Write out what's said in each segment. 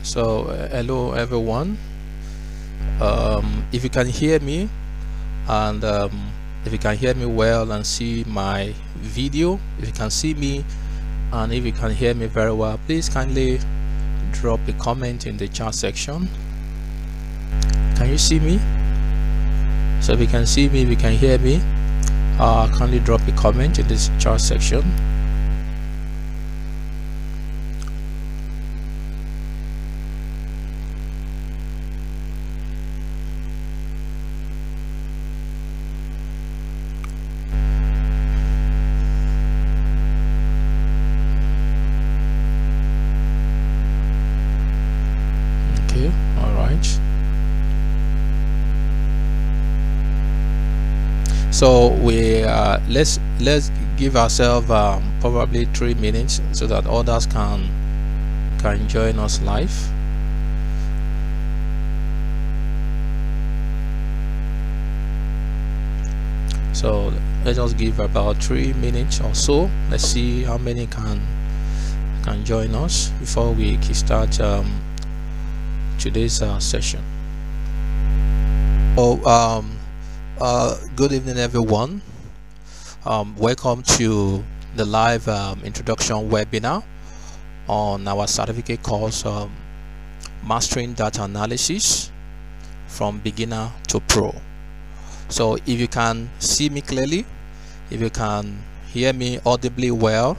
So hello everyone. If you can hear me and if you can hear me well and see my video, if you can see me and if you can hear me very well, please kindly drop a comment in the chat section. Can you see me? So if you can see me, if you can hear me, kindly drop a comment in this chat section. Okay, all right. So we let's give ourselves probably 3 minutes so that others can join us live. So let's just give about 3 minutes or so. Let's see how many can join us before we start today's session. Good evening everyone. Welcome to the live introduction webinar on our certificate course, Mastering Data Analysis from Beginner to Pro. So if you can see me clearly, if you can hear me audibly well,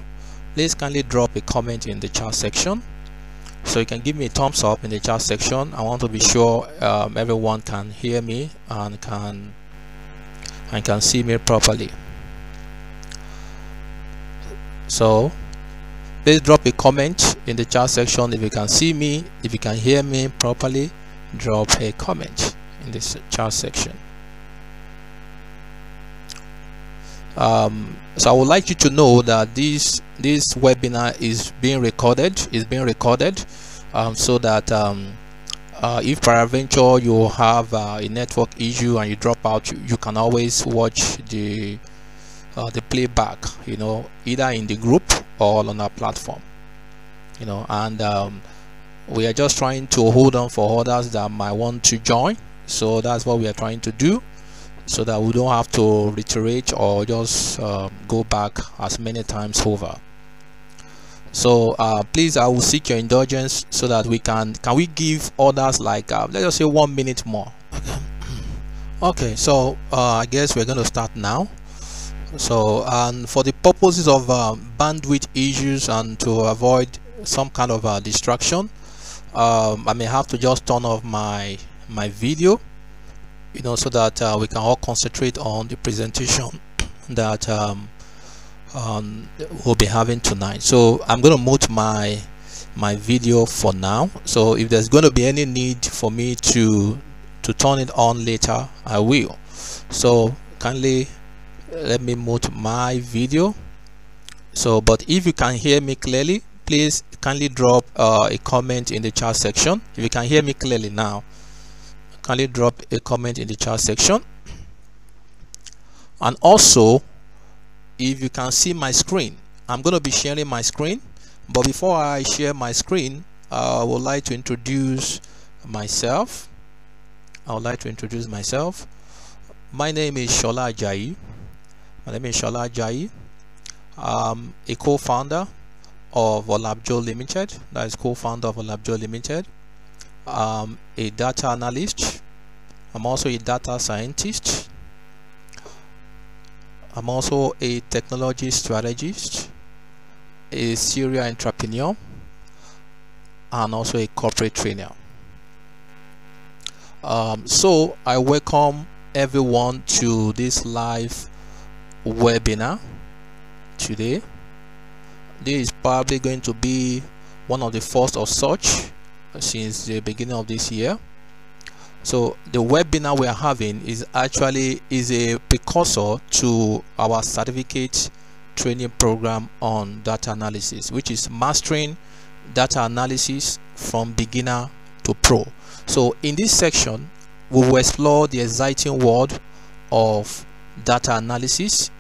please kindly drop a comment in the chat section. So you can give me a thumbs up in the chat section. I want to be sure everyone can hear me and can see me properly. So please drop a comment in the chat section if you can see me, if you can hear me properly. Drop a comment in this chat section. So I would like you to know that this webinar is being recorded. So that if peradventure you have a network issue and you drop out, you can always watch the playback, either in the group or on our platform, and we are just trying to hold on for others that might want to join. So that's what we are trying to do, so that we don't have to reiterate or just go back as many times over. So please, I will seek your indulgence so that we can we give others like let's just say 1 minute more. Okay, so I guess we're going to start now. So and for the purposes of bandwidth issues and to avoid some kind of distraction, I may have to just turn off my video, so that we can all concentrate on the presentation that we'll be having tonight. So I'm going to mute my video for now. So if there's going to be any need for me to turn it on later, I will. So kindly let me mute my video. So but if you can hear me clearly, please kindly drop a comment in the chat section. If you can hear me clearly now, kindly drop a comment in the chat section. And also, if you can see my screen, I'm going to be sharing my screen. But before I share my screen, I would like to introduce myself. My name is Shola Ajayi. I'm a co-founder of Olabjo Limited. That is co-founder of Olabjo Limited. I'm a data analyst. I'm also a data scientist. I'm also a technology strategist, a serial entrepreneur, and also a corporate trainer. So I welcome everyone to this live webinar today. This is probably going to be one of the first of such since the beginning of this year. So the webinar we are having is a precursor to our certificate training program on data analysis, which is Mastering Data Analysis from Beginner to Pro. So in this section, we will explore the exciting world of data analysis,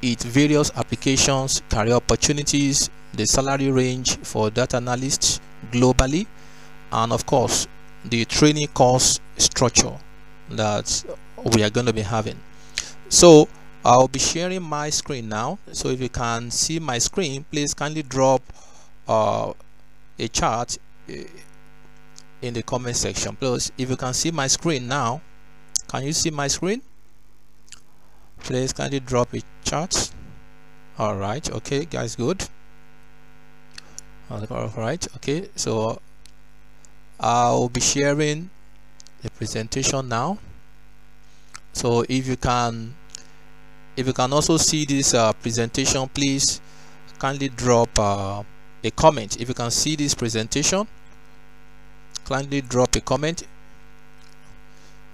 its various applications, career opportunities, the salary range for data analysts globally, and of course the training course structure that we are going to be having. So I'll be sharing my screen now. So if you can see my screen, please kindly drop a chart in the comment section. Plus, if you can see my screen now, can you see my screen? Please kindly drop a chart. All right, okay guys, good. All right, okay, so I'll be sharing the presentation now. So if you can also see this presentation, please kindly drop a comment. If you can see this presentation, kindly drop a comment.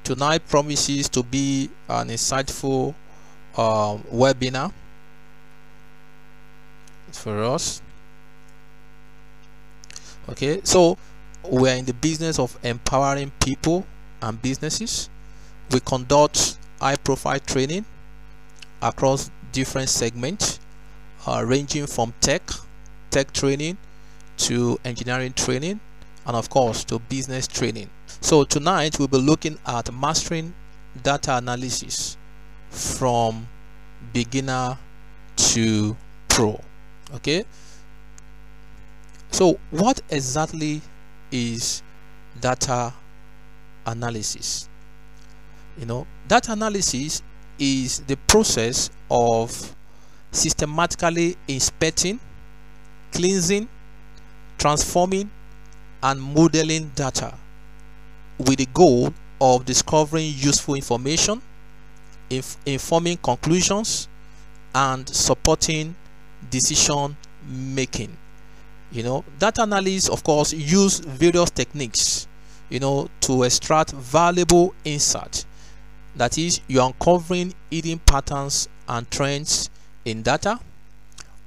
Tonight promises to be an insightful webinar for us. Okay, so we're in the business of empowering people and businesses. We conduct high-profile training across different segments, ranging from tech training to engineering training, and of course to business training. So tonight we'll be looking at mastering data analysis from beginner to pro. Okay, so what exactly is data analysis? You know, data analysis is the process of systematically inspecting, cleansing, transforming, and modeling data with the goal of discovering useful information, informing conclusions, and supporting decision making. You know, data analysts of course use various techniques, you know, to extract valuable insight. That is, you're uncovering hidden patterns and trends in data.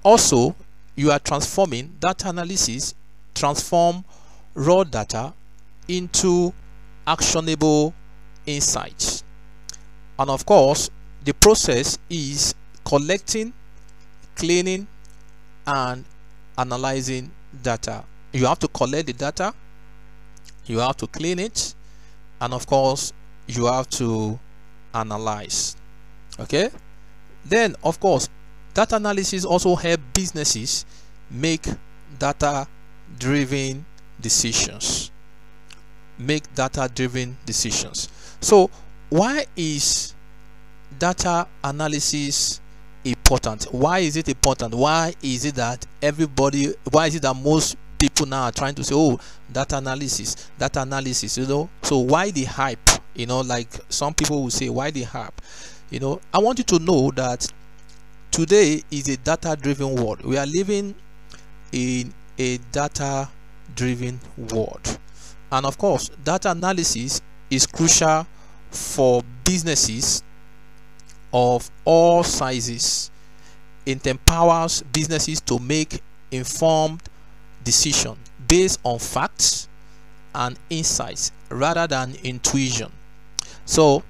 Also, you are transforming data analysis, transform raw data into actionable insights. And of course, the process is collecting, cleaning, and analyzing data. You have to collect the data, you have to clean it, and of course you have to analyze. Okay, then of course data analysis also help businesses make data driven decisions. So why is data analysis important? Why is it important? Why is it that most people now are trying to say, oh, data analysis, you know? So why the hype? You know, like some people will say, why the hype? You know, I want you to know that today is a data driven world. We are living in a data driven world, and of course data analysis is crucial for businesses of all sizes. It empowers businesses to make informed decisions based on facts and insights rather than intuition. So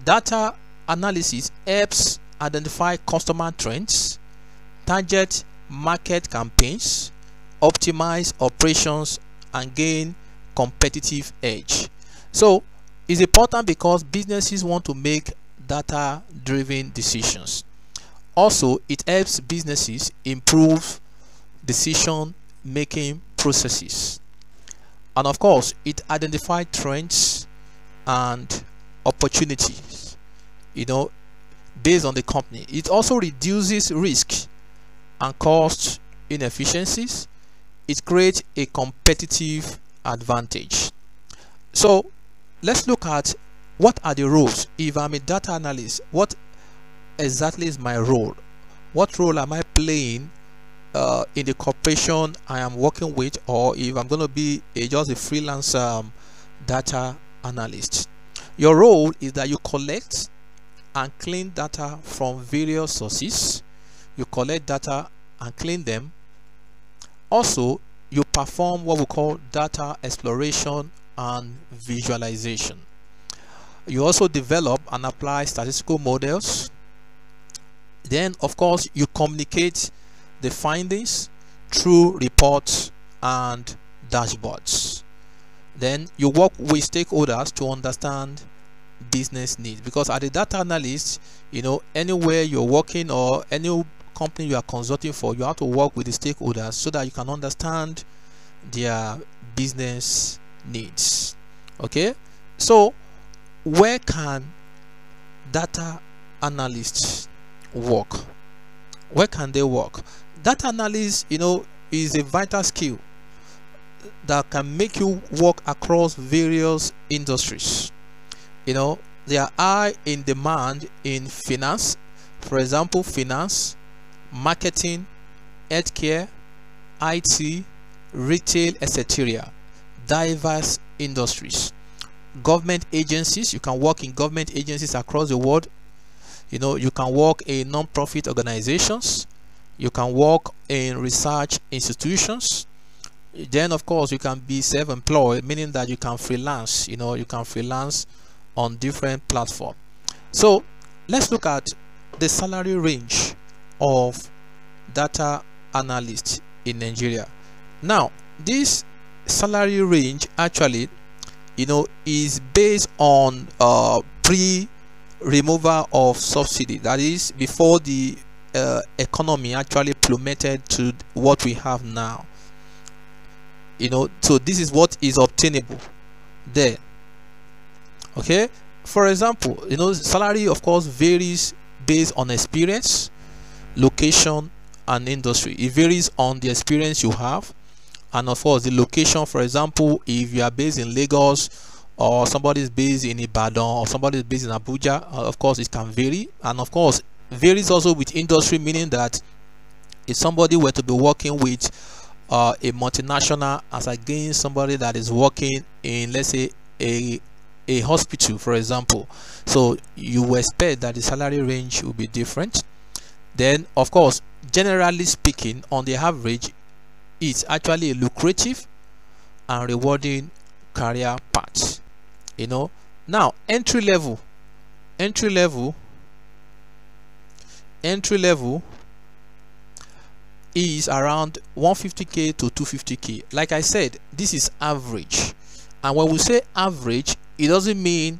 data analysis helps identify customer trends, target market campaigns, optimize operations, and gain competitive edge. So it's important because businesses want to make data driven decisions. Also, it helps businesses improve decision making processes, and of course it identifies trends and opportunities, you know, based on the company. It also reduces risk and cost inefficiencies. It creates a competitive advantage. So let's look at what are the roles. If I'm a data analyst, what exactly is my role? What role am I playing in the corporation I am working with, or if I'm going to be just a freelance data analyst? Your role is that you collect and clean data from various sources. You collect data and clean them. Also, you perform what we call data exploration and visualization. You also develop and apply statistical models. Then of course you communicate the findings through reports and dashboards. Then you work with stakeholders to understand business needs, because as a data analyst, anywhere you're working or any company you are consulting for, you have to work with the stakeholders so that you can understand their business needs. Okay, so where can data analysts work? Where can they work? Data analyst, is a vital skill that can make you work across various industries. They are high in demand in finance, for example, finance, marketing, healthcare, IT, retail, etc. Diverse industries. Government agencies, you can work in government agencies across the world. You can work in non-profit organizations, you can work in research institutions. Then of course you can be self-employed, meaning that you can freelance. You can freelance on different platforms. So let's look at the salary range of data analysts in Nigeria. Now this salary range actually is based on pre-removal of subsidy, that is before the economy actually plummeted to what we have now. So this is what is obtainable there. Okay, for example, salary of course varies based on experience, location and industry. It varies on the experience you have, and of course the location. For example, if you are based in Lagos, or somebody is based in Ibadan, or somebody is based in Abuja, of course it can vary. And of course varies also with industry, meaning that if somebody were to be working with a multinational as against somebody that is working in, let's say, a hospital, for example, so you expect that the salary range will be different. Then of course, generally speaking, on the average, it's actually a lucrative and rewarding career path. Now entry level is around 150k to 250k. Like I said, this is average, and when we say average, it doesn't mean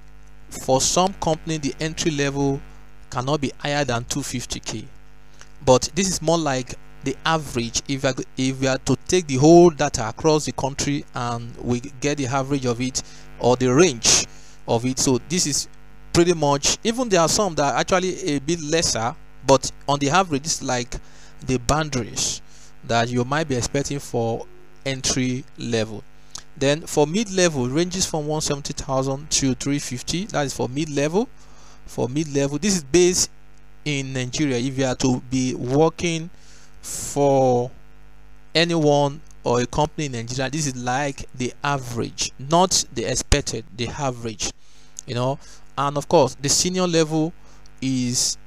for some company the entry level cannot be higher than 250k, but this is more like the average. If we are to take the whole data across the country and we get the average of it, or the range of it, so this is pretty much, even there are some that are actually a bit lesser, but on the average it's like the boundaries that you might be expecting for entry level. Then for mid-level, ranges from 170,000 to 350. That is for mid-level. This is based in Nigeria. If you are to be working for anyone or a company in Nigeria, this is like the average, not the expected, the average. And of course the senior level is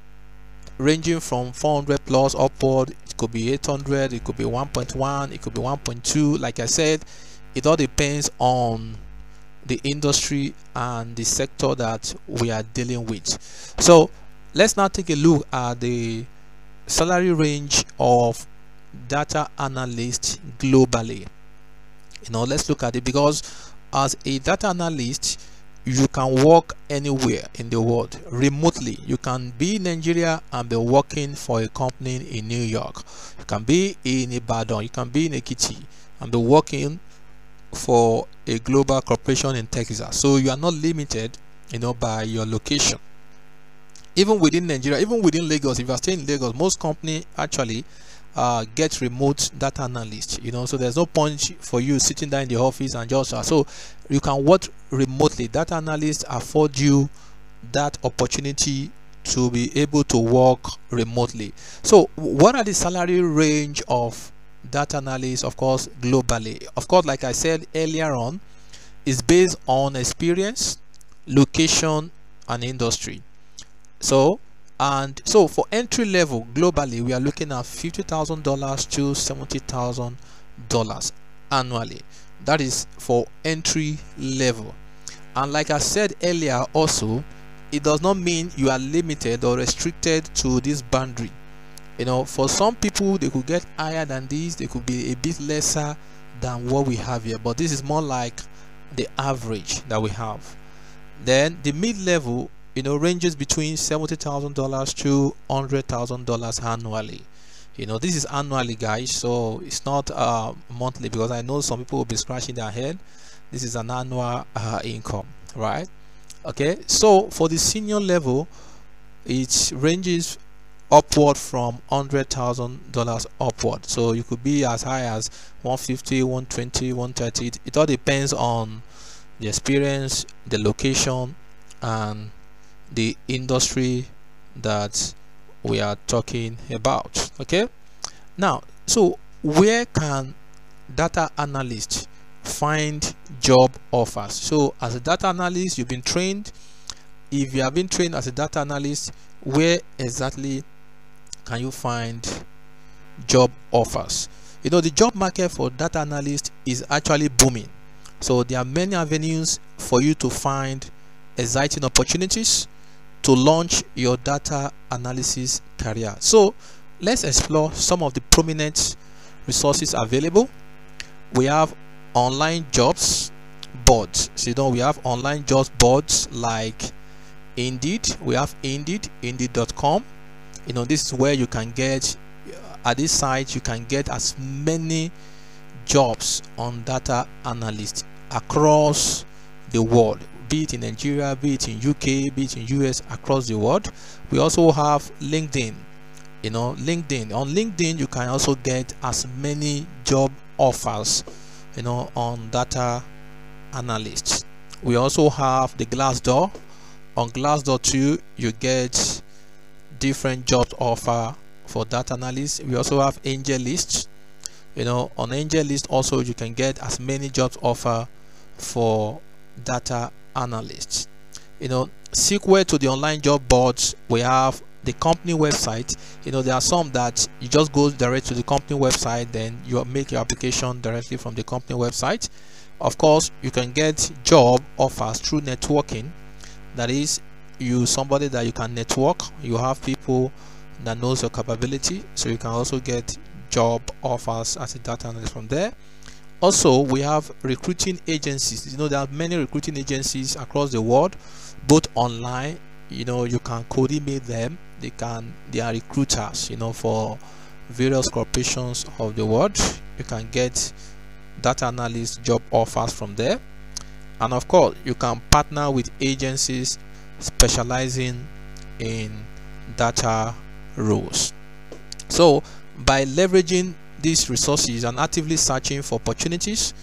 ranging from 400 plus upward. It could be 800, it could be 1.1, it could be 1.2. Like I said, it all depends on the industry and the sector that we are dealing with. So let's now take a look at the salary range of data analysts globally. Let's look at it, because as a data analyst, you can work anywhere in the world remotely. You can be in Nigeria and be working for a company in New York. You can be in Ibadan, you can be in Ekiti and be working for a global corporation in Texas. So you are not limited by your location. Even within Nigeria, even within Lagos, if you are staying in Lagos, most companies actually get remote data analysts. So there's no point for you sitting down in the office and just so you can work remotely. Data analysts afford you that opportunity to be able to work remotely. So what are the salary range of data analysts? Of course, globally, of course, like I said earlier on, is based on experience, location and industry. So for entry level globally, we are looking at $50,000 to $70,000 annually. That is for entry level. And like I said earlier also, it does not mean you are limited or restricted to this boundary. For some people they could get higher than this, they could be a bit lesser than what we have here, but this is more like the average that we have. Then the mid-level, ranges between $70,000 to $100,000 annually. This is annually, guys, so it's not monthly, because I know some people will be scratching their head. This is an annual income, right? Okay, so for the senior level, it ranges upward from $100,000 upward. So you could be as high as 150, 120, 130. It all depends on the experience, the location, and the industry that we are talking about. Okay, now, so where can data analysts find job offers? So as a data analyst, you've been trained. If you have been trained as a data analyst, where exactly can you find job offers? The job market for data analysts is actually booming. So there are many avenues for you to find exciting opportunities to launch your data analysis career. So let's explore some of the prominent resources available. We have online jobs boards. So we have online jobs boards like Indeed. We have Indeed.com. This is where you can get, at this site you can get as many jobs on data analyst across the world, be it in Nigeria, be it in UK, be it in US, across the world. We also have LinkedIn. LinkedIn. On LinkedIn, you can also get as many job offers, on data analysts. We also have the Glassdoor. On Glassdoor too, you get different job offer for data analysts. We also have AngelList. On AngelList also you can get as many jobs offer for data analysts. Sequel to the online job boards, we have the company website. There are some that you just go direct to the company website, then you make your application directly from the company website. Of course, you can get job offers through networking. That is, somebody that you can network, you have people that knows your capability, so you can also get job offers as a data analyst from there. Also, we have recruiting agencies. There are many recruiting agencies across the world, both online. You can coordinate them. They are recruiters, for various corporations of the world. You can get data analyst job offers from there. And of course, you can partner with agencies specializing in data roles. So by leveraging these resources and actively searching for opportunities,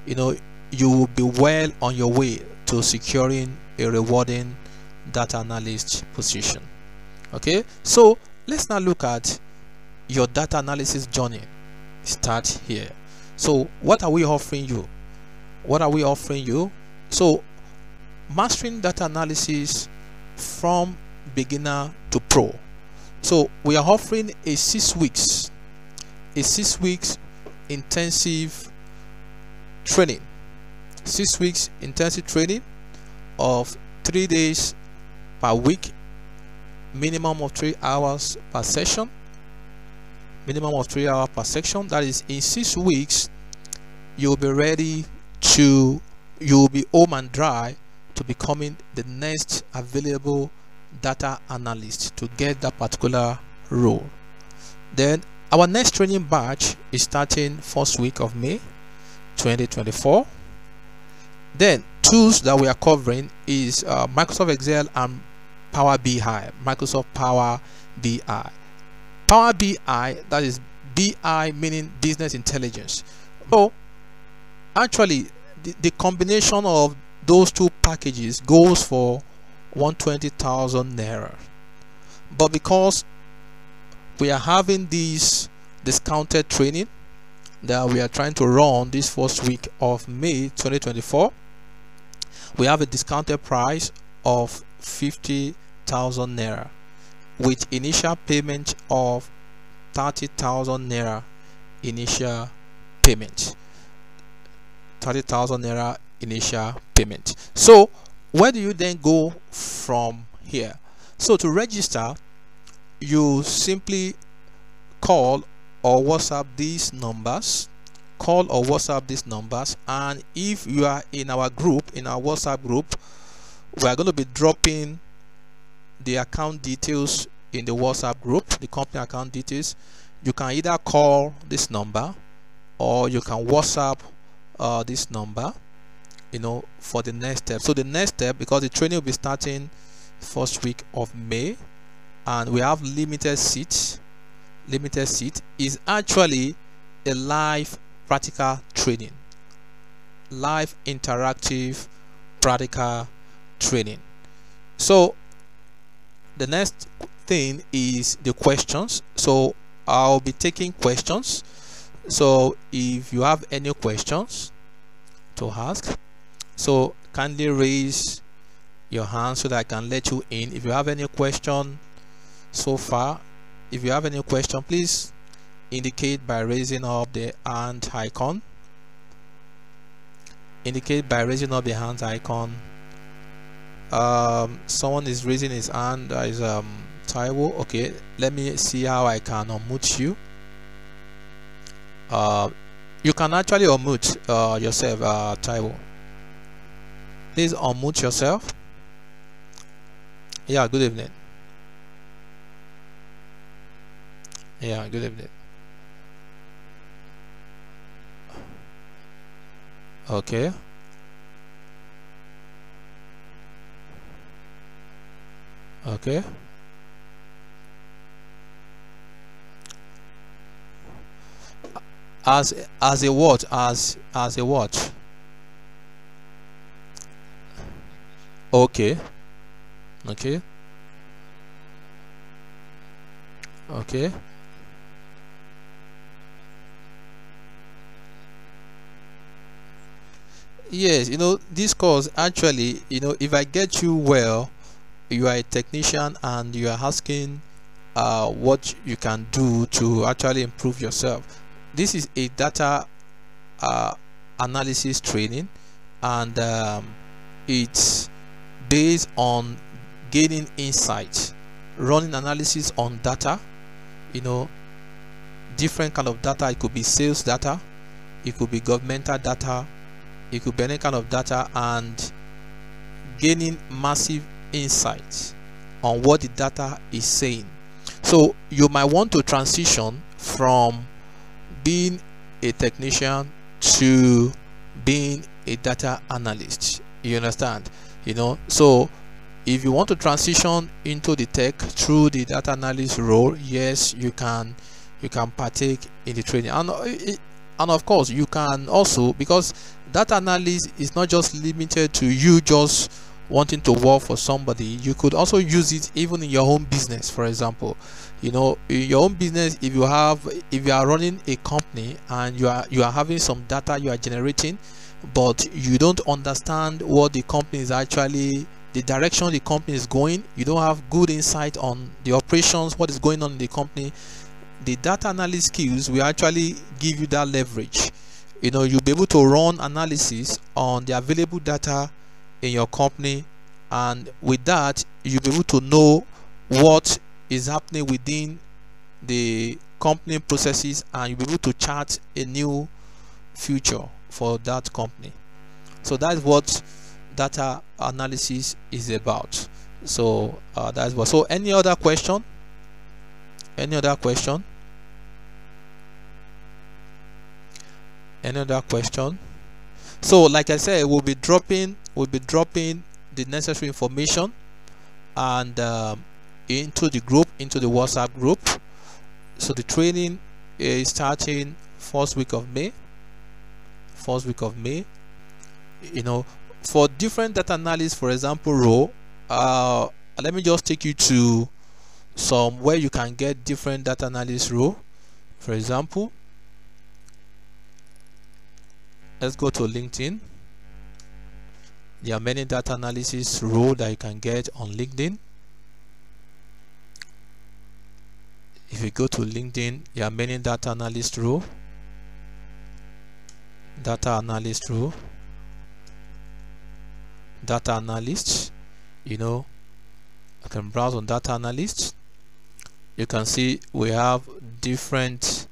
you will be well on your way to securing a rewarding data analyst position. Okay, so let's now look at your data analysis journey. Start here. So what are we offering you? So mastering data analysis from beginner to pro. So we are offering a 6 weeks intensive training. 6 weeks intensive training of 3 days per week, minimum of 3 hours per session. That is, in 6 weeks you'll be ready to, you'll be home and dry to becoming the next available data analyst to get that particular role. Then our next training batch is starting first week of May 2024. Then tools that we are covering is Microsoft Excel and Power BI. Microsoft Power BI. Power BI, that is BI meaning business intelligence. So actually the combination of those two packages goes for 120,000 naira, but because we are having this discounted training that we are trying to run this first week of May 2024, we have a discounted price of 50,000 naira with initial payment of 30,000 naira initial payment. 30,000 naira initial payment. So where do you then go from here? So to register, you simply call or WhatsApp these numbers. call or WhatsApp these numbers, and if you are in our group, in our WhatsApp group, we are going to be dropping the account details in the WhatsApp group, the company account details. You can either call this number or you can WhatsApp this number, you know, for the next step. So the next step, because the training will be starting first week of May, and we have limited seats, is actually a live practical training, live interactive practical training. So the next thing is the questions. So I'll be taking questions. So if you have any questions to ask, so kindly raise your hand so that I can let you in. If you have any question so far, if you have any question, please indicate by raising up the hand icon. Indicate by raising up the hand icon. Someone is raising his hand. That is Taiwo. Okay, let me see how I can unmute you. You can actually unmute yourself, Taiwo. Please unmute yourself. Yeah, good evening. Yeah, good evening. Okay. Okay. As a what? As a what? Okay. Okay. Okay. Yes, you know, this course actually, you know, if I get you well, you are a technician and you are asking what you can do to actually improve yourself. This is a data analysis training, and it's based on gaining insight, running analysis on data, you know, different kind of data. It could be sales data, it could be governmental data, it could be any kind of data, and gaining massive insights on what the data is saying. So you might want to transition from being a technician to being a data analyst. You understand? You know, so if you want to transition into the tech through the data analyst role, yes, you can partake in the training, and of course you can also, because data analyst is not just limited to you just wanting to work for somebody. You could also use it even in your own business. For example, you know, in your own business, if you are running a company and you are having some data you are generating, but you don't understand what the company is actually, the direction the company is going, you don't have good insight on the operations, what is going on in the company, the data analysis skills will actually give you that leverage. You know, you'll be able to run analysis on the available data in your company, and with that you'll be able to know what is happening within the company processes, and you'll be able to chart a new future for that company. So that's what data analysis is about. So that's what. So any other question? Any other question? Any other question? So like I said, we'll be dropping the necessary information and into the group, into the WhatsApp group. So the training is starting first week of May. You know, for different data analysis, for example, role, let me just take you to some where you can get different data analysis role. For example, let's go to LinkedIn. There are many data analysis roles that you can get on LinkedIn. If you go to LinkedIn, there are many data analyst roles. Data analyst, you know, I can browse on data analyst. You can see we have different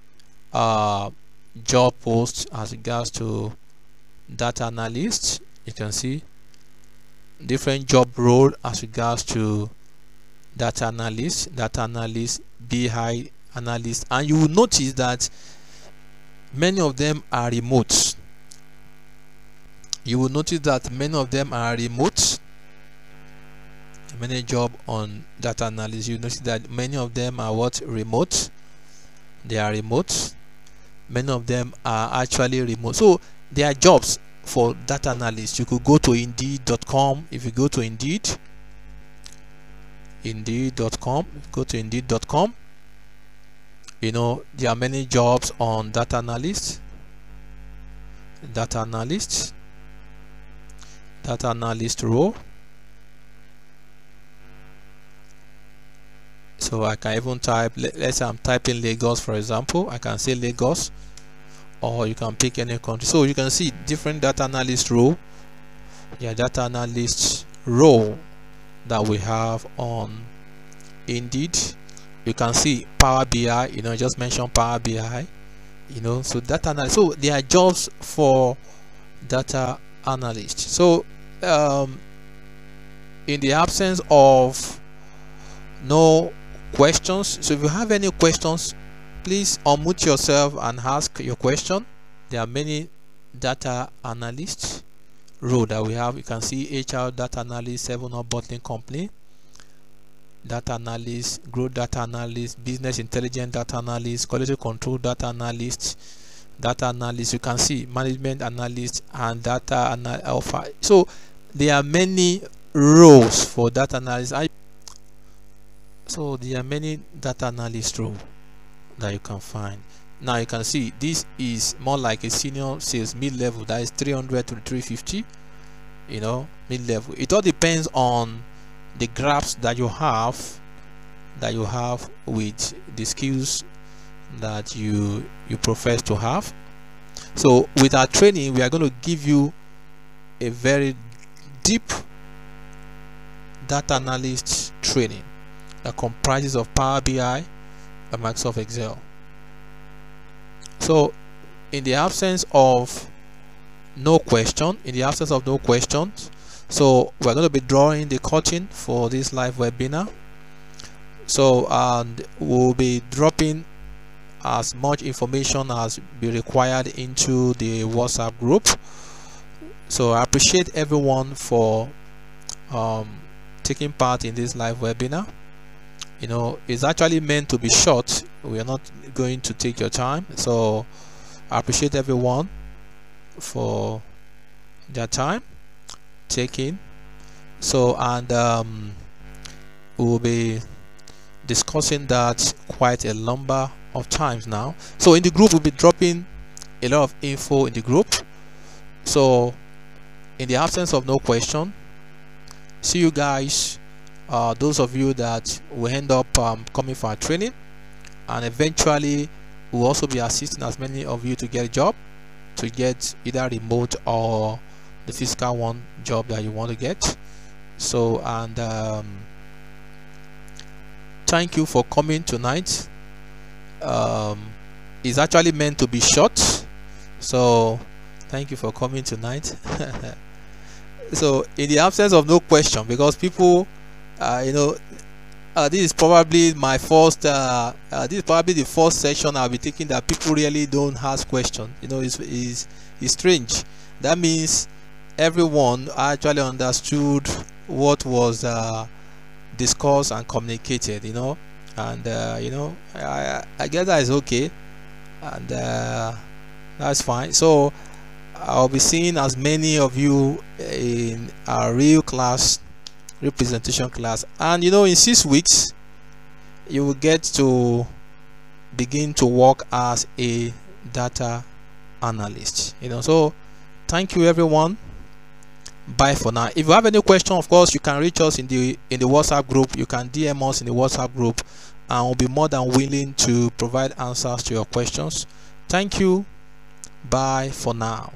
job posts as regards to data analyst. You can see different job role as regards to data analyst, BI analyst, and you will notice that many of them are remote. You will notice that many of them are remote. Many job on data analysis, you notice that many of them are what? Remote. They are remote. Many of them are actually remote. So there are jobs for data analysts. You could go to indeed.com. If you go to indeed.com, go to indeed.com, you know, there are many jobs on data analyst role. So I can even type, let's say I'm typing Lagos, for example. I can say Lagos, or you can pick any country. So you can see different data analyst role. Yeah, data analyst role that we have on Indeed. You can see Power BI, you know, just mention Power BI, you know. So data analyst, so there are jobs for data analyst. So in the absence of no questions, so if you have any questions, please unmute yourself and ask your question. There are many data analysts role that we have. You can see HR data analyst, 7-Up Bottling Company data analyst, growth data analyst, business intelligence data analyst, quality control data analyst. You can see management analyst and data alpha. So there are many roles for data analyst. So there are many data analyst roles that you can find. Now you can see this is more like a senior sales mid-level, that is 300 to 350, you know, mid-level. It all depends on the grasp that you have with the skills that you profess to have. So with our training, we are going to give you a very deep data analyst training that comprises of Power BI and Microsoft Excel. So in the absence of no questions, so we're going to be drawing the curtain for this live webinar. So and we'll be dropping as much information as be required into the WhatsApp group. So I appreciate everyone for taking part in this live webinar. You know, it's actually meant to be short. We are not going to take your time. So I appreciate everyone for their time taking. So and we will be discussing that quite a number of times now. So in the group, we'll be dropping a lot of info in the group. So in the absence of no question, see you guys, those of you that will end up coming for our training, and eventually we'll also be assisting as many of you to get a job, to get either remote or the physical one job that you want to get. So and thank you for coming tonight. It's actually meant to be short, so thank you for coming tonight. So in the absence of no question, because people you know, this is probably my first this is probably the first session I'll be taking that people really don't ask questions. You know, it's strange. That means everyone actually understood what was discussed and communicated, you know, and you know, I guess that is okay, and that's fine. So I'll be seeing as many of you in our real presentation class, and you know, in 6 weeks you will get to begin to work as a data analyst, you know. So thank you everyone, bye for now. If you have any question, of course you can reach us in the WhatsApp group. You can DM us in the WhatsApp group, and we'll be more than willing to provide answers to your questions. Thank you, bye for now.